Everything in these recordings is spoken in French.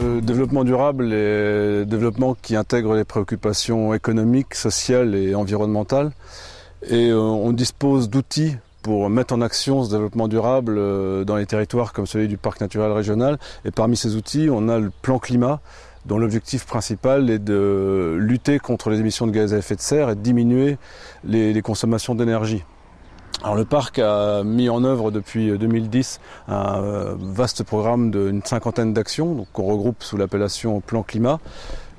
Le développement durable est un développement qui intègre les préoccupations économiques, sociales et environnementales. Et on dispose d'outils pour mettre en action ce développement durable dans les territoires comme celui du parc naturel régional. Et parmi ces outils, on a le plan climat, dont l'objectif principal est de lutter contre les émissions de gaz à effet de serre et de diminuer les consommations d'énergie. Alors le parc a mis en œuvre depuis 2010 un vaste programme d'une cinquantaine d'actions qu'on regroupe sous l'appellation Plan Climat,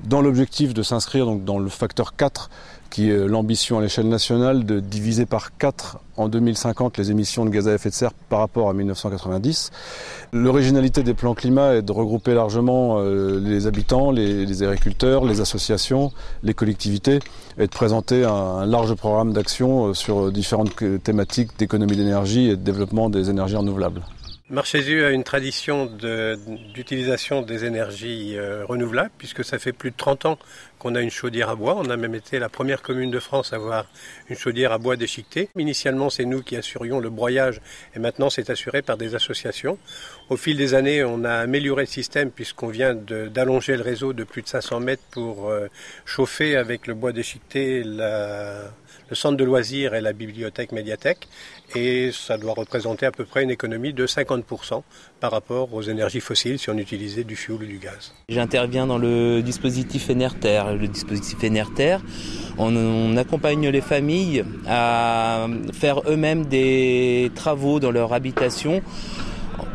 dans l'objectif de s'inscrire donc dans le facteur 4, qui est l'ambition à l'échelle nationale de diviser par 4 en 2050 les émissions de gaz à effet de serre par rapport à 1990. L'originalité des plans climat est de regrouper largement les habitants, les agriculteurs, les associations, les collectivités et de présenter un large programme d'action sur différentes thématiques d'économie d'énergie et de développement des énergies renouvelables. Marchésieux a une tradition d'utilisation des énergies renouvelables puisque ça fait plus de 30 ans qu'on a une chaudière à bois. On a même été la première commune de France à avoir une chaudière à bois déchiquetée. Initialement, c'est nous qui assurions le broyage et maintenant c'est assuré par des associations. Au fil des années, on a amélioré le système puisqu'on vient d'allonger le réseau de plus de 500 mètres pour chauffer avec le bois déchiqueté le centre de loisirs et la bibliothèque médiathèque, et ça doit représenter à peu près une économie de 50% par rapport aux énergies fossiles si on utilisait du fioul ou du gaz. J'interviens dans le dispositif Enerter. Le dispositif Enerter, on accompagne les familles à faire eux-mêmes des travaux dans leur habitation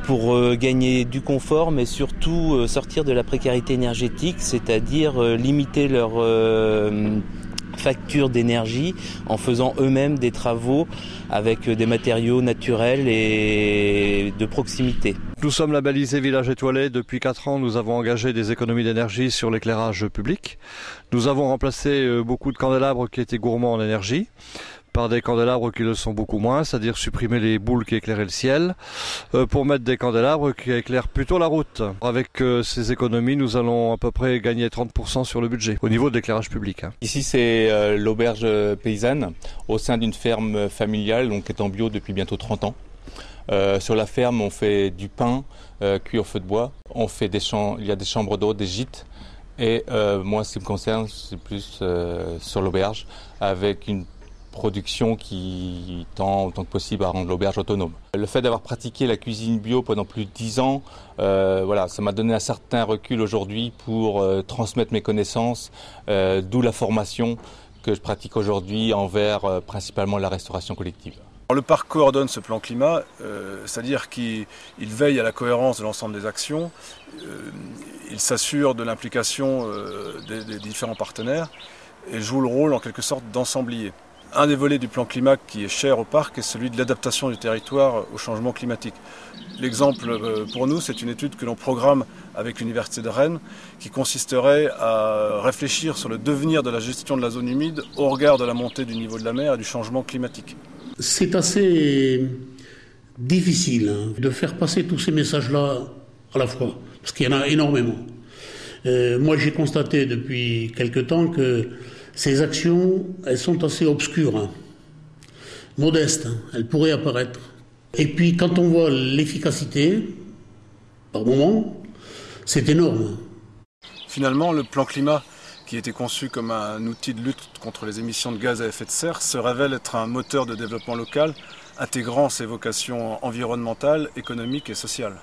pour gagner du confort, mais surtout sortir de la précarité énergétique, c'est-à-dire limiter leur facture d'énergie en faisant eux-mêmes des travaux avec des matériaux naturels et de proximité. Nous sommes labellisés Village étoilé. Depuis 4 ans, nous avons engagé des économies d'énergie sur l'éclairage public. Nous avons remplacé beaucoup de candélabres qui étaient gourmands en énergie par des candélabres qui le sont beaucoup moins, c'est-à-dire supprimer les boules qui éclairaient le ciel, pour mettre des candélabres qui éclairent plutôt la route. Avec ces économies, nous allons à peu près gagner 30% sur le budget, au niveau de l'éclairage public. Ici, c'est l'auberge paysanne, au sein d'une ferme familiale, donc qui est en bio depuis bientôt 30 ans. Sur la ferme, on fait du pain cuit au feu de bois, il y a des chambres d'eau, des gîtes, et moi, ce qui me concerne, c'est plus sur l'auberge, avec une production qui tend autant que possible à rendre l'auberge autonome. Le fait d'avoir pratiqué la cuisine bio pendant plus de 10 ans, ça m'a donné un certain recul aujourd'hui pour transmettre mes connaissances, d'où la formation que je pratique aujourd'hui envers principalement la restauration collective. Le parc coordonne ce plan climat, c'est-à-dire qu'il veille à la cohérence de l'ensemble des actions, il s'assure de l'implication des différents partenaires et joue le rôle en quelque sorte d'ensemblier. Un des volets du plan climat qui est cher au parc est celui de l'adaptation du territoire au changement climatique. L'exemple pour nous, c'est une étude que l'on programme avec l'Université de Rennes qui consisterait à réfléchir sur le devenir de la gestion de la zone humide au regard de la montée du niveau de la mer et du changement climatique. C'est assez difficile de faire passer tous ces messages-là à la fois, parce qu'il y en a énormément. Moi, j'ai constaté depuis quelque temps que ces actions, elles sont assez obscures, modestes, elles pourraient apparaître. Et puis quand on voit l'efficacité, par moment, c'est énorme. Finalement, le plan climat, qui était conçu comme un outil de lutte contre les émissions de gaz à effet de serre, se révèle être un moteur de développement local, intégrant ses vocations environnementales, économiques et sociales.